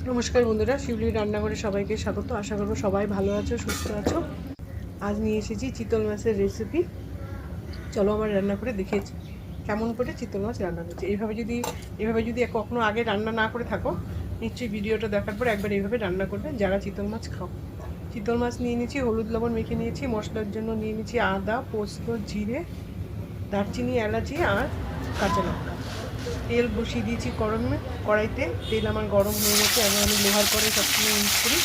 নমস্কার বন্ধুরা, শিউলি রান্নাঘরে সবাইকে স্বাগত। আশা করবো সবাই ভালো আছো, সুস্থ আছো। আজ নিয়ে এসেছি চিতল মাছের রেসিপি। চলো আমার রান্না করে দেখিয়েছি কেমন করে চিতল মাছ রান্না করছি। এভাবে যদি কখনো আগে রান্না না করে থাকো, নিশ্চয়ই ভিডিওটা দেখার পর একবার এইভাবে রান্না করবে যারা চিতল মাছ খাও। চিতল মাছ নিয়ে নিয়েছি, হলুদ লবণ মেখে নিয়েছি। মশলার জন্য নিয়ে নিয়েছি আদা, পোস্ত, জিরে, দারচিনি, এলাচি আর কাঁচা লঙ্কা। তেল বসিয়ে দিয়েছি কড়াইতে। তেল আমার গরম হয়ে গেছে। আমি লোহার কড়াই সবসময় ইউজ করি।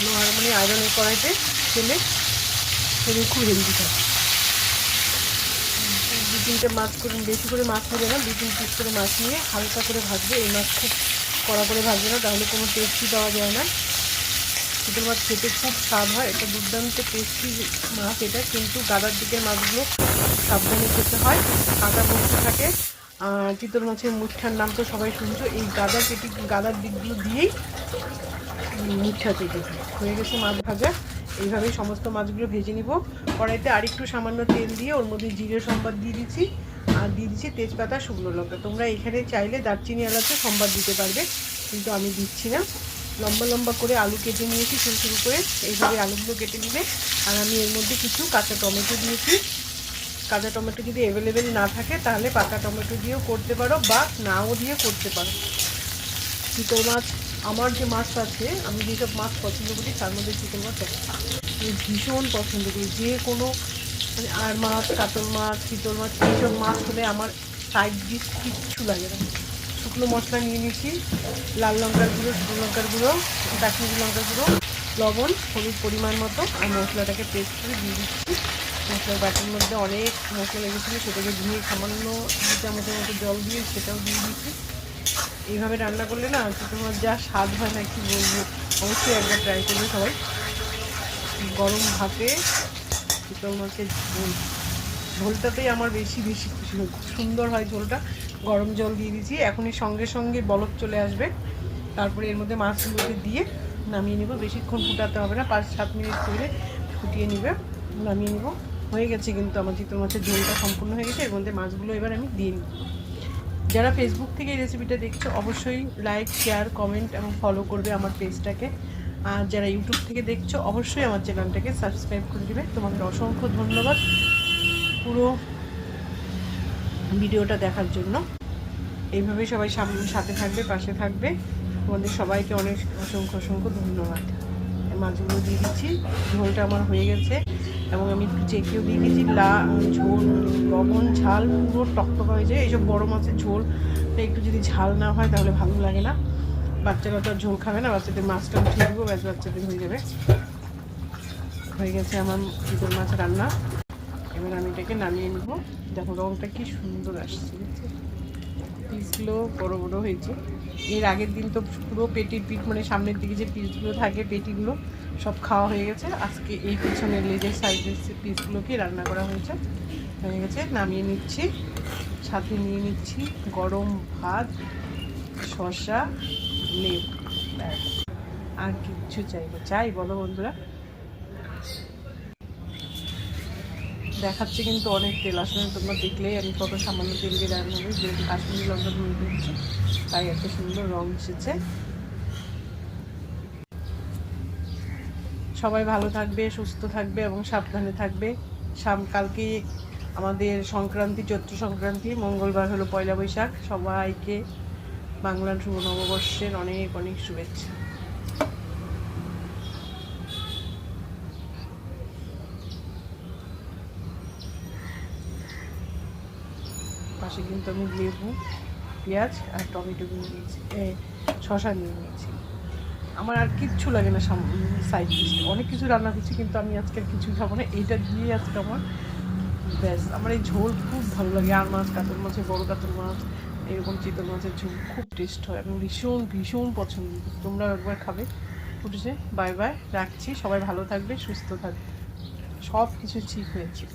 লোহার মানে আয়রনের কড়াইতে তেলে খুব হেলদি থাকে। দু তিনটে মাছ করে, বেশি করে মাছ নেবে না, 2-3 পিস করে মাছ নিয়ে হালকা করে ভাজবে। এই মাছ খুব কড়া করে ভাজবে না, তাহলে কোনো টেস্টই পাওয়া যায় না। চিতল মাছ খেতে খুব স্বাদ হয়, এটা দুর্দান্ত টেস্টি মাছ এটা। কিন্তু গাদার দিকের মাছগুলো সাবধানে খেতে হয়, কাঁটা বসতে থাকে। চিতল মাছের মুঠার নাম তো সবাই শুনছো। এই গাদার দিকগুলো দিয়েই মুঠা থেকে হয়ে গেছে মাছ ভাজা। এইভাবেই সমস্ত মাছগুলো ভেজে নিব। কড়াইতে আরেকটু সামান্য তেল দিয়ে ওর মধ্যে জিরে সম্বাদ দিয়ে দিচ্ছি, আর দিয়ে দিচ্ছি তেজপাতা, শুকনো লঙ্কা। তোমরা এখানে চাইলে দারচিনি এলাচে সম্বাদ দিতে পারবে, কিন্তু আমি দিচ্ছি না। লম্বা লম্বা করে আলু কেটে নিয়েছি, ছোটো ছোটো করে। এইভাবে আলুগুলো কেটে নিবে। আর আমি এর মধ্যে কিছু কাঁচা টমেটো দিয়েছি। কাঁচা টমেটো যদি অ্যাভেলেবেল না থাকে তাহলে পাকা টমেটো দিয়েও করতে পারো, বা নাও দিয়ে করতে পারো। চিতল মাছ, আমার যে মাছ আছে, আমি যেসব মাছ পছন্দ করি তার মধ্যে চিতল মাছ আমি ভীষণ পছন্দ করি। যে কোনো মানে আর মাছ, কাতল মাছ, চিতল মাছ, এইসব মাছ হলে আমার সাইড ডিশ কিচ্ছু লাগে না। শুকনো মশলা নিয়ে নিয়েছি, লাল লঙ্কার গুঁড়ো, শুকনো লঙ্কার গুঁড়ো, কাশ্মীরি লঙ্কার গুঁড়ো, লবণ, হলুদ পরিমাণ মতো, আর মশলাটাকে পেস্ট করে দিয়ে দিচ্ছি। মশলার বাটির মধ্যে অনেক মশলা লেগেছিলো, সেটাকে ধুয়ে সামান্য 2 চামচের মতো জল দিয়ে সেটাও দিয়ে দিচ্ছি। এইভাবে রান্না করলে না চিতল মাছ যা স্বাদ হয় না কি বলবো। অবশ্যই একবার ট্রাই করবে সবাই। গরম ভাতে চিতল মাছের ঝোলটাতেই আমার বেশি খুশি হয়, খুব সুন্দর হয় ঝোলটা। গরম জল দিয়ে দিয়েছি, এখনই সঙ্গে সঙ্গে বলক চলে আসবে। তারপরে এর মধ্যে মাছগুলোকে দিয়ে নামিয়ে নেব। বেশিক্ষণ ফুটাতে হবে না, 5-7 মিনিট করে ফুটিয়ে নেবে, নামিয়ে নেব। হয়ে গেছে কিন্তু আমার চিতল মাছের ঝোলটা সম্পূর্ণ হয়ে গেছে। এর মধ্যে মাছগুলো এবার আমি দিয়ে নিব। যারা ফেসবুক থেকে এই রেসিপিটা দেখছো অবশ্যই লাইক, শেয়ার, কমেন্ট এবং ফলো করবে আমার পেজটাকে। আর যারা ইউটিউব থেকে দেখছো অবশ্যই আমার চ্যানেলটাকে সাবস্ক্রাইব করে দেবে। তোমাদের অসংখ্য ধন্যবাদ পুরো ভিডিওটা দেখার জন্য। এইভাবেই সবাই সাথে থাকবে, পাশে থাকবে। তোমাদের সবাইকে অনেক অসংখ্য ধন্যবাদ। মাছগুলো দিয়ে দিচ্ছি। ঝোলটা আমার হয়ে গেছে এবং আমি একটু চেকেও দিয়ে দিয়েছি। ঝোল, লবণ, ঝাল পুরো টকটকা হয়ে যায়। এইসব বড়ো মাছের ঝোলটা একটু যদি ঝাল না হয় তাহলে ভালো লাগে না। বাচ্চারা তো আর ঝোল খাবে না, বাচ্চাদের মাছটা উঠিয়ে দেবো, ব্যাস বাচ্চাদের হয়ে যাবে। হয়ে গেছে আমার চিতল মাছ রান্না। এবার আমি এটাকে নামিয়ে নেব। দেখো রঙটা কি সুন্দর আসছে, পিসগুলো বড় বড় হয়েছে। এর আগের দিন তো পুরো পেটির পিঠ, মানে সামনের দিকে যে পিসগুলো থাকে পেটিগুলো সব খাওয়া হয়ে গেছে। আজকে এই পিছনের লেজের সাইডের পিসগুলোকে রান্না করা হয়েছে। হয়ে গেছে, নামিয়ে নিচ্ছি। সাথে নিয়ে নিচ্ছি গরম ভাত, শসা, লেবু, আর কিচ্ছু চাই বলো বন্ধুরা। দেখাচ্ছে কিন্তু অনেক তেল, আসলে তোমরা দেখলেই আমি কত সামান্য তেল দিয়ে রান্না করি, যেহেতু কাশ্মীরি লঙ্কা ধরে দিচ্ছি তাই এত সুন্দর রং এসেছে। সবাই ভালো থাকবে, সুস্থ থাকবে এবং সাবধানে থাকবে। কালকে আমাদের সংক্রান্তি, চৈত্র সংক্রান্তি, মঙ্গলবার হলো 1 বৈশাখ। সবাইকে বাংলার শুভ নববর্ষের অনেক অনেক শুভেচ্ছা। পাশে কিন্তু আমি লেবু, পেঁয়াজ আর টমেটো নিয়ে নিয়েছি, শসা নিয়ে নিয়েছি। আমার আর কিচ্ছু লাগে না সাইড ডিশ। অনেক কিছু রান্না করছি কিন্তু আমি আজকে আর কিছু খাবো না, এইটা দিয়ে আজকে আমার ব্যাস। আমার এই ঝোল খুব ভালো লাগে। আর মাছ, কাতল মাছের, বড় কাতল মাছ, এরকম চিতল মাছের ঝোল খুব টেস্ট হয় এবং ভীষণ পছন্দ। তোমরা একবার খাবে। উঠেছে, বাই বাই, রাখছি। সবাই ভালো থাকবে, সুস্থ থাকবে, সব কিছু ঠিক হয়েছে।